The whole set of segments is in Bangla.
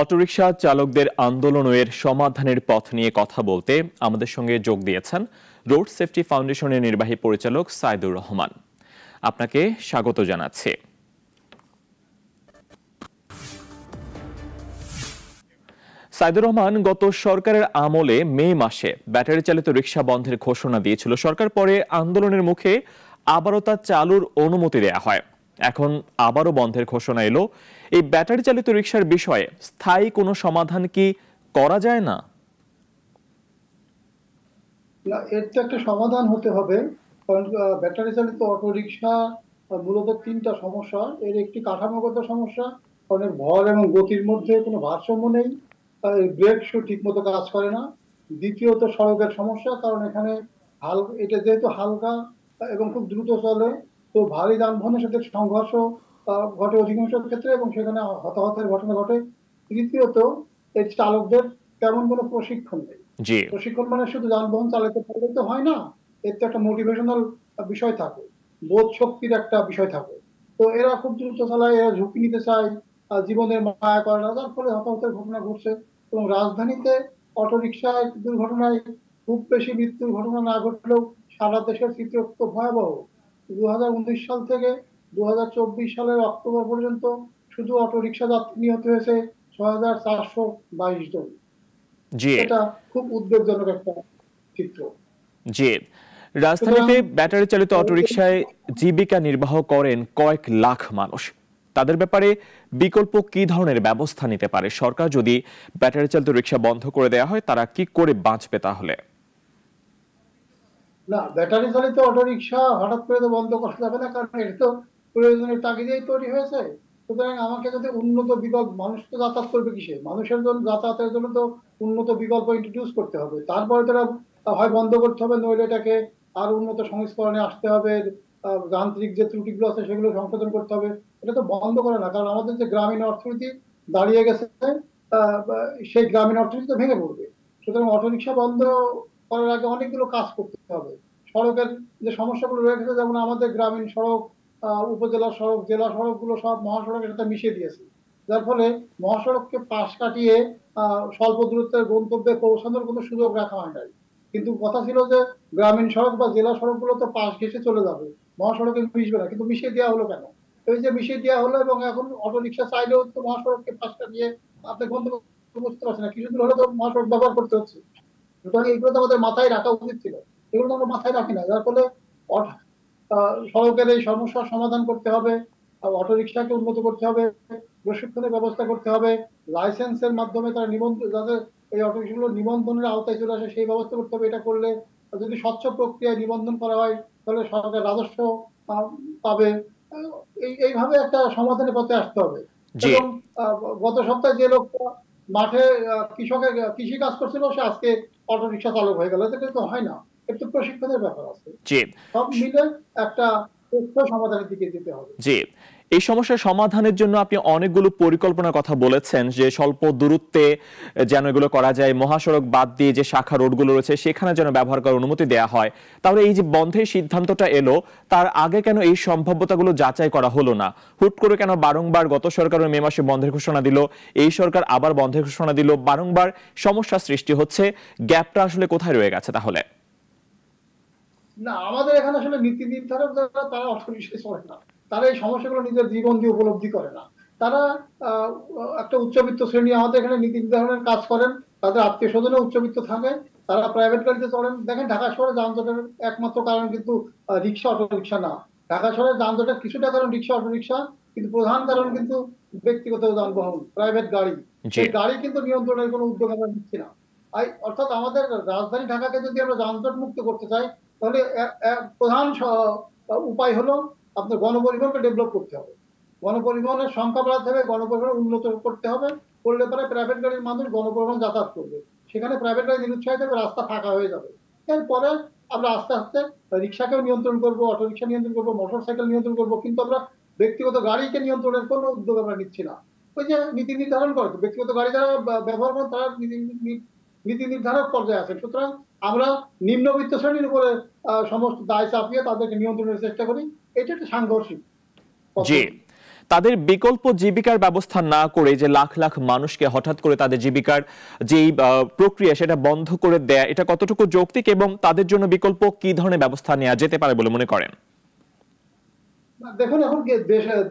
অটোরিকশা চালকদের আন্দোলনের সমাধানের পথ নিয়ে কথা বলতে আমাদের সঙ্গে যোগ দিয়েছেন রোড সেফটি ফাউন্ডেশনের নির্বাহী পরিচালক সাইদুর রহমান। আপনাকে স্বাগত জানাচ্ছি। সাইদুর রহমান, গত সরকারের আমলে মে মাসে ব্যাটারি চালিত রিকশা বন্ধের ঘোষণা দিয়েছিল সরকার। পরে আন্দোলনের মুখে আবারও তা চালুর অনুমতি দেয়া হয়। এখন আবারও বন্ধের ঘোষণা এলো। এই ব্যাটারি চালিত রিকশার বিষয়ে স্থায়ী কোনো সমাধান কি করা যায় না? এর তো একটা সমাধান হতে হবে, কারণ ব্যাটারি চালিত অটো রিকশা মূলত তিনটা সমস্যা। এর একটি কাঠামোগত সমস্যা, কারণ ভর এবং গতির মধ্যে কোনো ভারসাম্য নেই, ব্রেক শু ঠিক মতো কাজ করে না। দ্বিতীয়ত সড়কের সমস্যা, কারণ এখানে এটা যেহেতু হালকা এবং খুব দ্রুত চলে, তো ভারী যানবাহনের সাথে সংঘর্ষ ঘটে অধিকাংশ ক্ষেত্রে এবং সেখানে হতাহতের ঘটনা ঘটে। তৃতীয়ত এই চালকদের তেমন কোনো প্রশিক্ষণ নেই। জি, প্রশিক্ষণ মানে শুধু যানবাহন চালাতে পারলে তো হয় না, এর তো একটা মোটিভেশনাল বিষয় থাকে, বোধ শক্তির একটা বিষয় থাকে। তো এরা খুব দ্রুত চালায়, এরা ঝুঁকি নিতে চায়, জীবনের মায়া করে না, যার ফলে হতাহতের ঘটনা ঘটছে। এবং রাজধানীতে অটোরিকশায় দুর্ঘটনায় খুব বেশি মৃত্যুর ঘটনা না ঘটলেও সারা দেশের চিত্র খুব ভয়াবহ। 2019 সাল থেকে 2024 সালের অক্টোবর পর্যন্ত শুধু অটোরিকশা যাত্রী নিহত হয়েছে 6,422 জন। জি, এটা খুব উদ্বেগজনক একটা চিত্র। জি। সুতরাং রাজধানীতে ব্যাটারি চালিত অটোরিকশায় জীবিকা নির্বাহ করেন কয়েক লাখ মানুষ। তাদের ব্যাপারে বিকল্প কি ধরনের ব্যবস্থা নিতে পারে সরকার? যদি ব্যাটারি চালিত রিকশা বন্ধ করে দেওয়া হয়, তারা কি করে বাঁচবে তাহলে? না, ব্যাটারি চালিত অটোরিকশা হঠাৎ করে তো বন্ধ করা যাবে না, কারণ এটা তো প্রয়োজনের তাগিদেই তৈরি হয়েছে। সুতরাং আমাকে যদি উন্নত বিকল্প, মানুষ তো যাতায়াত করবে কিসে, মানুষের জন্য যাতায়াতের জন্য তো উন্নত বিকল্প ইন্ট্রোডিউস করতে হবে। তারপরে তারা হয় বন্ধ করতে হবে, নইলে এটাকে আর উন্নত সংস্করণে আসতে হবে। যান্ত্রিক যে ত্রুটিগুলো আছে সেগুলো সংশোধন করতে হবে। এটা তো বন্ধ করে না, কারণ আমাদের যে গ্রামীণ অর্থনীতি দাঁড়িয়ে গেছে, সেই গ্রামীণ অর্থনীতি তো ভেঙে পড়বে। সুতরাং অটোরিকশা বন্ধ করার আগে অনেকগুলো কাজ করতে হবে। সড়কের যে সমস্যাগুলো রয়েছে, যেমন আমাদের গ্রামীণ সড়ক, উপজেলা সড়ক, জেলা সড়কগুলো সব মহাসড়কের সাথে মিশিয়ে দিয়েছে, যার ফলে মহাসড়ককে পাশ কাটিয়ে স্বল্প দূরত্বের গন্তব্যে পৌঁছানোর কোনো সুযোগ রাখা হয় নাই। কিন্তু কথা ছিল যে গ্রামীণ সড়ক বা জেলা সড়কগুলো তো পাশ ঘেঁষে চলে যাবে, মহাসড়কে মিশবে না। কিন্তু মিশিয়ে দেওয়া হলো কেন? এই যে মিশিয়ে দেওয়া হলো, এবং এখন অটোরিকশা চাইলেও তো মহাসড়ককে পাশ কাটিয়ে আপনি গন্তব্যে পৌঁছতে পারছেন না, কিছুদিন হলে তো মহাসড়ক ব্যবহার করতে হচ্ছে। সুতরাং এগুলো তো আমাদের মাথায় রাখা উচিত ছিল, এগুলো তো আমরা মাথায় রাখি না, যার ফলে সড়কের এই সমস্যার সমাধান করতে হবে, অটোরিকশাকে উন্নত করতে হবে, প্রশিক্ষণের ব্যবস্থা করতে হবে, লাইসেন্সের মাধ্যমে তারা নিবন্ধন, যাদের এই অটোরিকশাগুলো নিবন্ধনের আওতায় চলে আসে সেই ব্যবস্থা করতে হবে। এটা করলে যদি স্বচ্ছ প্রক্রিয়ায় নিবন্ধন করা হয়, তাহলে সরকার রাজস্ব পাবে। এইভাবে একটা সমাধানের পথে আসতে হবে। জি, এবং গত সপ্তাহে যে লোকটা মাঠে কৃষকের কৃষি কাজ করছিল, সে আজকে অটোরিকশা চালক হয়ে গেল। এটা তো হয় না, একটু প্রশিক্ষণের ব্যাপার আছে। জি, সব মিলে একটা সুস্থ সমাধানের দিকে যেতে হবে। জি। এই সমস্যার সমাধানের জন্য আপনি অনেকগুলো পরিকল্পনার কথা বলেছেন, যে স্বল্প দূরত্বে যেন এগুলো করা যায়, মহাসড়ক বাদ দিয়ে যে শাখা রোডগুলো রয়েছে সেখানে যেন ব্যবহার করার অনুমতি দেওয়া হয়। তাহলে এই যে বন্ধের সিদ্ধান্তটা এলো, তার আগে কেন এই সম্ভাব্যতাগুলো যাচাই করা হলো না? হুট করে কেন বারংবার গত সরকারের মে মাসে বন্ধের ঘোষণা দিল, এই সরকার আবার বন্ধের ঘোষণা দিল, বারংবার সমস্যা সৃষ্টি হচ্ছে। গ্যাপটা আসলে কোথায় রয়ে গেছে তাহলে? না, আমাদের এখানে আসলে নীতি নির্ধারক যারা, তারা অটোরিকশায় চলে না, তারা এই সমস্যাগুলো নিজের জীবন দিয়ে উপলব্ধি করে না। তারা আহ, একটা উচ্চবিত্ত শ্রেণী আমাদের এখানে নীতি নির্ধারণের কাজ করেন, তাদের আত্মীয় স্বজনও উচ্চবিত্ত থাকে, তারা প্রাইভেট গাড়িতে চলেন। দেখেন, ঢাকা শহরে যানজটের একমাত্র কারণ কিন্তু রিক্সা, অটোরিকশা না। ঢাকা শহরের যানজটের কিছুটা কারণ রিক্সা, অটোরিকশা, কিন্তু প্রধান কারণ কিন্তু ব্যক্তিগত যানবাহন, প্রাইভেট গাড়ি। জি, এই গাড়ি কিন্তু নিয়ন্ত্রণের কোনো উদ্যোগ আমরা নিচ্ছি না। অর্থাৎ আমাদের রাজধানী ঢাকাকে যদি আমরা যানজট মুক্ত করতে চাই, তাহলে প্রধান উপায় হলো আপনার গণপরিবহনকে ডেভেলপ করতে হবে, গণপরিবহনের সংখ্যা বাড়াতে হবে, গণপরিবহন উন্নত করতে হবে। করলে পরে প্রাইভেট গাড়ির মানুষ গণপরিবহন যাতায়াত করবে, সেখানে প্রাইভেট গাড়ি নিরুৎসাহিত হবে, রাস্তা ফাঁকা হয়ে যাবে। এরপরে আমরা আস্তে আস্তে রিক্সাকেও নিয়ন্ত্রণ করবো, অটোরিক্সা নিয়ন্ত্রণ করবো, মোটর সাইকেল নিয়ন্ত্রণ করবো, কিন্তু আমরা ব্যক্তিগত গাড়িকে নিয়ন্ত্রণের কোনো উদ্যোগ আমরা নিচ্ছি না। ওই যে নীতি নির্ধারণ করে, ব্যক্তিগত গাড়ি যারা ব্যবহার করেন তারা নীতি নির্ধারক পর্যায়ে আছেন। সুতরাং আমরা নিম্নবিত্ত শ্রেণীর উপরে সমস্ত দায় চাপিয়ে তাদেরকে নিয়ন্ত্রণের চেষ্টা করি। এটা একটা সাংঘর্ষিক জি। পদ্ধতি। তাদের বিকল্প জীবিকার ব্যবস্থা না করে যে লাখ লাখ মানুষকে হঠাৎ করে তাদের জীবিকার যেই প্রক্রিয়া সেটা বন্ধ করে দেয়া, এটা কতটুকু যৌক্তিক এবং তাদের জন্য বিকল্প কি ধরনের ব্যবস্থা নেওয়া যেতে পারে বলে মনে করেন? দেখুন, এখন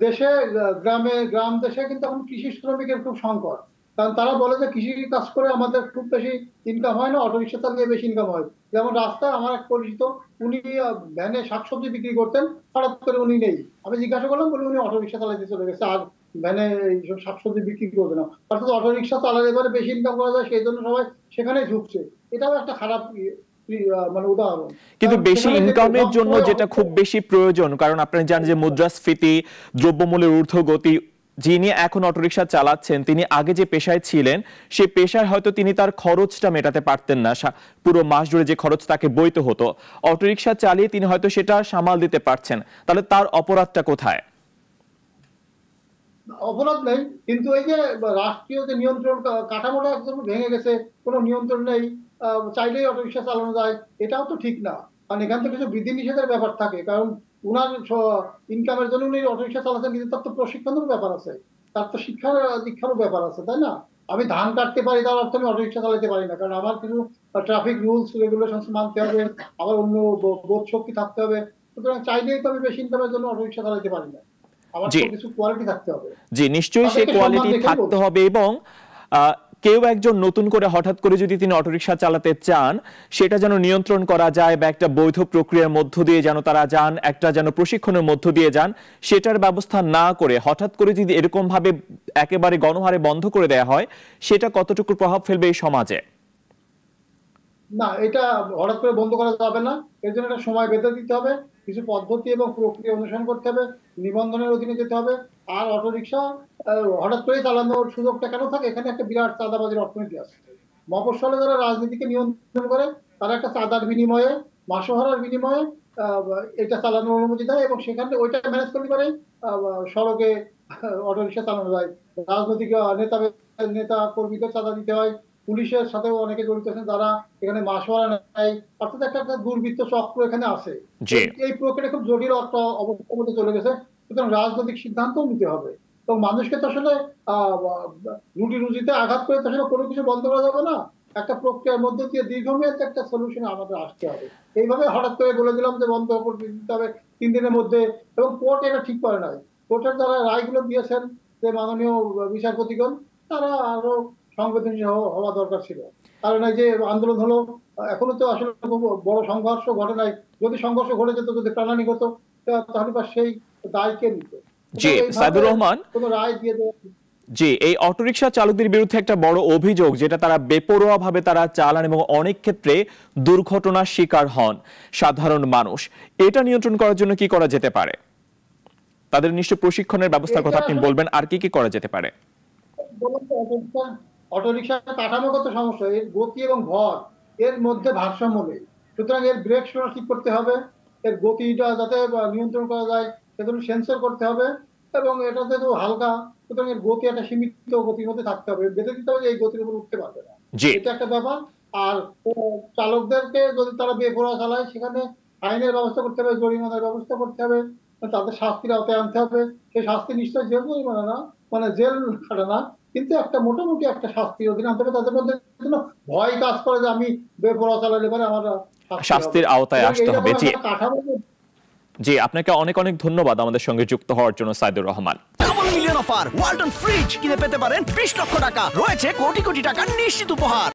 দেশে গ্রাম দেশে কিন্তু এখন কৃষি শ্রমিকের খুব সংকট। কারণ তারা বলে যে কৃষি কাজ করে আমাদের খুব বেশি ইনকাম হয় না, অটোরিকশা চালিয়ে বেশি ইনকাম হয়। যেমন রাস্তায় আমার এক পরিচিত, উনি ভ্যানে শাকসবজি বিক্রি করতেন, হঠাৎ করে উনি নেই। আমি জিজ্ঞাসা করলাম, বলে উনি অটোরিকশা চালাতে চলে গেছে, আর ভ্যানে এইসব শাকসবজি বিক্রি করবে না। অর্থাৎ অটোরিকশা চালালে এবারে বেশি ইনকাম করা যায়, সেই জন্য সবাই সেখানেই ঝুঁকছে। এটাও একটা খারাপ মানে উদাহরণ। কিন্তু বেশি ইনকামের জন্য যেটা খুব বেশি প্রয়োজন, কারণ আপনারা জানেন যে মুদ্রাস্ফীতি, দ্রব্যমূল্যের ঊর্ধ্বগতি, যিনি এখন অটোরিকশা চালাচ্ছেন তিনি আগে যে পেশায় ছিলেন সেই পেশায় হয়তো তিনি তার খরচটা মেটাতে পারতেন না, পুরো মাস জুড়ে যে খরচ তাকে বইতে হতো, অটোরিকশা চালিয়ে তিনি হয়তো সেটা সামাল দিতে পারছেন। তাহলে তার অপরাধটা কোথায়? অপরাধ নেই, কিন্তু এই যে রাষ্ট্রীয় যে নিয়ন্ত্রণ কাঠামোটা একদম ভেঙে গেছে, কোনো নিয়ন্ত্রণ নেই, চাইলেই অটোরিকশা চালানো যায়, এটাও তো ঠিক না। কারণ এখান থেকে কিছু বিধিনিষেধের ব্যাপার থাকে। কারণ উনার ইনকামের জন্য উনি অটোরিকশা চালাচ্ছেন, কিন্তু তার তো প্রশিক্ষণের ব্যাপার আছে, তার তো দীক্ষারও ব্যাপার আছে, তাই না? আমি ধান কাটতে পারি, তার অর্থ আমি অটোরিকশা চালাতে পারি না, কারণ আমার কিছু ট্রাফিক রুলস রেগুলেশন মানতে হবে, আবার অন্য বোধ শক্তি থাকতে হবে। সুতরাং চাইলেই তো আমি বেশি ইনকামের জন্য অটোরিকশা চালাতে পারি না, আমার তো কিছু কোয়ালিটি থাকতে হবে। জি, নিশ্চয়ই সেই কোয়ালিটি থাকতে হবে। এবং কেউ একজন নতুন করে হঠাৎ করে যদি তিনি অটোরিকশা চালাতে চান, সেটা যেন নিয়ন্ত্রণ করা যায় বা একটা বৈধ প্রক্রিয়ার মধ্য দিয়ে যেন তারা যান, একটা যেন প্রশিক্ষণের মধ্য দিয়ে যান, সেটার ব্যবস্থা না করে হঠাৎ করে যদি এরকম ভাবে একেবারে গণহারে বন্ধ করে দেয়া হয়, সেটা কতটুকু প্রভাব ফেলবে এই সমাজে? না, এটা হঠাৎ করে বন্ধ করা যাবে না। এর জন্য একটা সময় বেঁধে দিতে হবে, কিছু পদ্ধতি এবং প্রক্রিয়া অনুসরণ করতে হবে, নিবন্ধনের অধীনে যেতে হবে। আর অটোরিকশা হঠাৎ করে চালানোর সুযোগটা কেন থাকে? এখানে একটা বিরাট চাঁদাবাজির অর্থনীতি আছে। মফস্বলে যারা রাজনীতিকে নিয়ন্ত্রণ করে, তারা একটা চাঁদার বিনিময়ে, মাসোহারার বিনিময়ে এটা চালানোর অনুমতি দেয়, এবং সেখানে ওইটা ম্যানেজ করতে পারে সড়কে অটোরিকশা চালানো যায়। রাজনৈতিক নেতা কর্মীদের চাঁদা দিতে হয়, পুলিশের সাথেও অনেকে জড়িত আছেন যারা এখানে মাসোয়ারা নেয়, অর্থাৎ একটা দুর্বৃত্ত চক্র এখানে আছে। এই প্রক্রিয়া খুব জটিল একটা অবস্থার মধ্যে চলে গেছে। সুতরাং রাজনৈতিক সিদ্ধান্তও নিতে হবে, এবং মানুষকে তো আসলে রুটি রুজিতে আঘাত করে তো আসলে কোনো কিছু বন্ধ করা যাবে না। একটা প্রক্রিয়ার মধ্যে দিয়ে দীর্ঘমেয়াদী একটা সলিউশন আমাদের আসতে হবে। এইভাবে হঠাৎ করে বলে দিলাম যে বন্ধ করে দিতে হবে 3 দিনের মধ্যে, এবং কোর্ট এটা ঠিক করে নাই। কোর্টের যারা রায়গুলো দিয়েছেন, যে মাননীয় বিচারপতিগণ, তারা আরো সংবেদনশীল হওয়া দরকার ছিল। কারণ এই যে আন্দোলন হলো, এখনো তো আসলে বড় সংঘর্ষ ঘটে নাই। যদি সংঘর্ষ ঘটে যেত, যদি প্রাণহানি হতো, তাহলে বা সেই দায় কে নিত? জি, সাইদুর রহমান, কোনো রায় দিয়ে দেওয়া। জি, এই অটোরিকশা চালকদের বিরুদ্ধে একটা বড় অভিযোগ, যেটা তারা বেপরোয়া ভাবে তারা চালান এবং অনেক ক্ষেত্রে দুর্ঘটনার শিকার হন সাধারণ মানুষ। এটা নিয়ন্ত্রণ করার জন্য কি করা যেতে পারে? তাদের নিশ্চয় প্রশিক্ষণের ব্যবস্থার কথা আপনি বলবেন, আর কি কি করা যেতে পারে? অটোরিকশার কাঠামোগত সমস্যা, এর গতি এবং ভর এর মধ্যে ভারসাম্য নেই। সুতরাং এর ব্রেক ঠিক করতে হবে, এর গতিটা যাতে নিয়ন্ত্রণ করা যায় সেজন্য সেন্সর করতে হবে, এবং এটা যেহেতু হালকা, সুতরাং এর গতি একটা সীমিত গতির মধ্যে থাকতে হবে, বেঁধে দিতে হবে যে এই গতির উপর উঠতে পারবে না, এটা একটা ব্যাপার। আর চালকদেরকে যদি তারা বেপরোয়া চালায়, সেখানে আইনের ব্যবস্থা করতে হবে, জরিমানার ব্যবস্থা করতে হবে, তাদের শাস্তির আওতায় আনতে হবে। সেই শাস্তি নিশ্চয় জেল জরিমানা না, মানে জেল খাটে না, কিন্তু একটা মোটামুটি একটা শাস্তির অধীনে আনতে হবে। তাদের মধ্যে ভয় কাজ করে যে আমি বেপরোয়া চালালে পরে আমার শাস্তির আওতায় আসতে হবে। জি, জি, আপনাকে অনেক অনেক ধন্যবাদ আমাদের সঙ্গে যুক্ত হওয়ার জন্য, Saidur Rahman. Double million offer, Walton fridge কিনে পেতে পারেন 20 লক্ষ টাকা, রয়েছে কোটি কোটি টাকার নিশ্চিত উপহার।